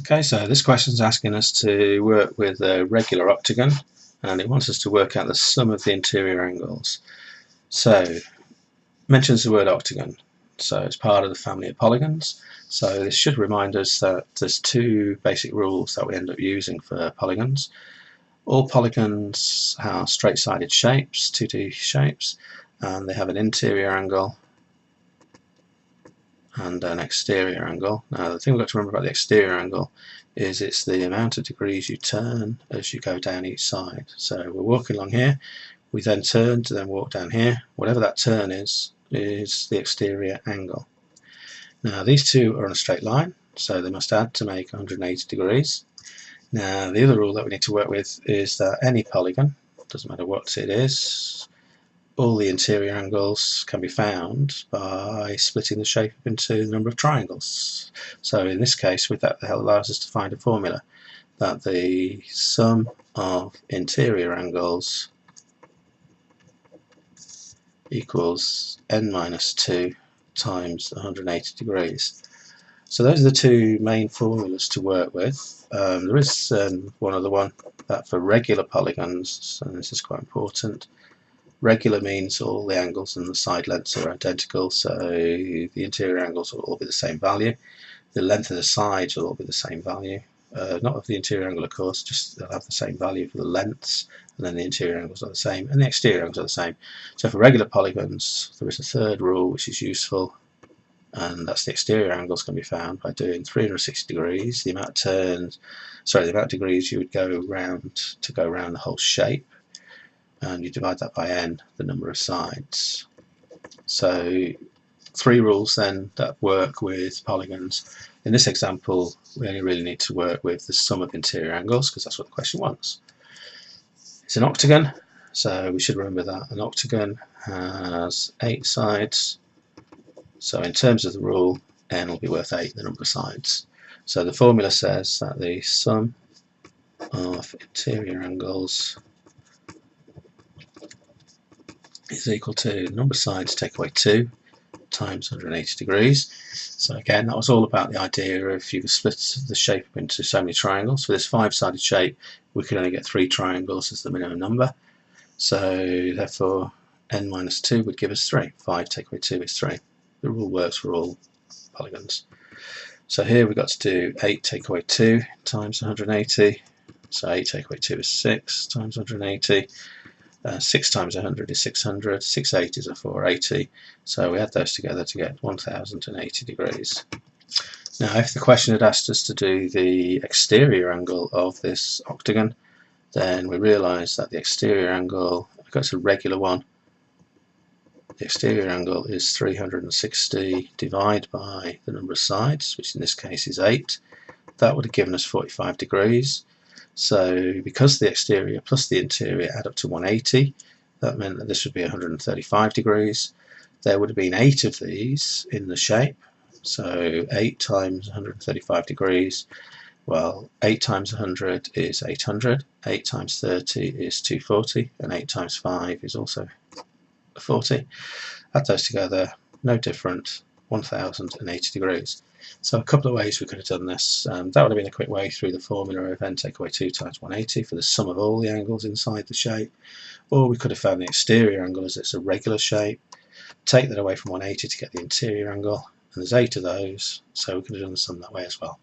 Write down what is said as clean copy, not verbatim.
Okay, so this question is asking us to work with a regular octagon, and it wants us to work out the sum of the interior angles. So, mentions the word octagon, so it's part of the family of polygons. So this should remind us that there's two basic rules that we end up using for polygons. All polygons are straight-sided shapes, 2D shapes, and they have an interior angle and an exterior angle. Now the thing we've got to remember about the exterior angle is it's the amount of degrees you turn as you go down each side. So we're walking along here, we then turn to then walk down here. Whatever that turn is the exterior angle. Now these two are on a straight line, so they must add to make 180 degrees. Now the other rule that we need to work with is that any polygon, doesn't matter what it is, all the interior angles can be found by splitting the shape into the number of triangles. So in this case, with that allows us to find a formula that the sum of interior angles equals n minus 2 times 180 degrees. So those are the two main formulas to work with. There is one other one that for regular polygons, and this is quite important. Regular means all the angles and the side lengths are identical, so the interior angles will all be the same value. The length of the sides will all be the same value. Not of the interior angle, of course, just they'll have the same value for the lengths, and then the interior angles are the same, and the exterior angles are the same. So for regular polygons, there is a third rule which is useful, and that's the exterior angles can be found by doing 360 degrees, the amount of degrees you would go around to go around the whole shape, and you divide that by n, the number of sides. So three rules then that work with polygons. In this example, we only really need to work with the sum of interior angles because that's what the question wants. It's an octagon, so we should remember that an octagon has 8 sides. So in terms of the rule, n will be worth 8, the number of sides. So the formula says that the sum of interior angles is equal to the number of sides take away 2 times 180 degrees. So again, that was all about the idea of you could split the shape into so many triangles. For this 5-sided shape, we could only get 3 triangles as the minimum number. So therefore, n minus 2 would give us 3. 5 take away 2 is 3. The rule works for all polygons. So here we've got to do 8 take away 2 times 180. So 8 take away 2 is 6 times 180. 6 times 100 is 600, 6 8 is a 480, so we add those together to get 1080 degrees. Now if the question had asked us to do the exterior angle of this octagon, then we realise that the exterior angle, if it's a regular one, the exterior angle is 360 divided by the number of sides, which in this case is 8. That would have given us 45 degrees. So because the exterior plus the interior add up to 180, that meant that this would be 135 degrees. There would have been 8 of these in the shape, so 8 times 135 degrees. Well, 8 times 100 is 800, 8 times 30 is 240, and 8 times 5 is also 40. Add those together, no different, 1080 degrees. So a couple of ways we could have done this. That would have been a quick way through the formula of n take away 2 times 180 for the sum of all the angles inside the shape. Or we could have found the exterior angle as it's a regular shape, take that away from 180 to get the interior angle, and there's 8 of those, so we could have done the sum that way as well.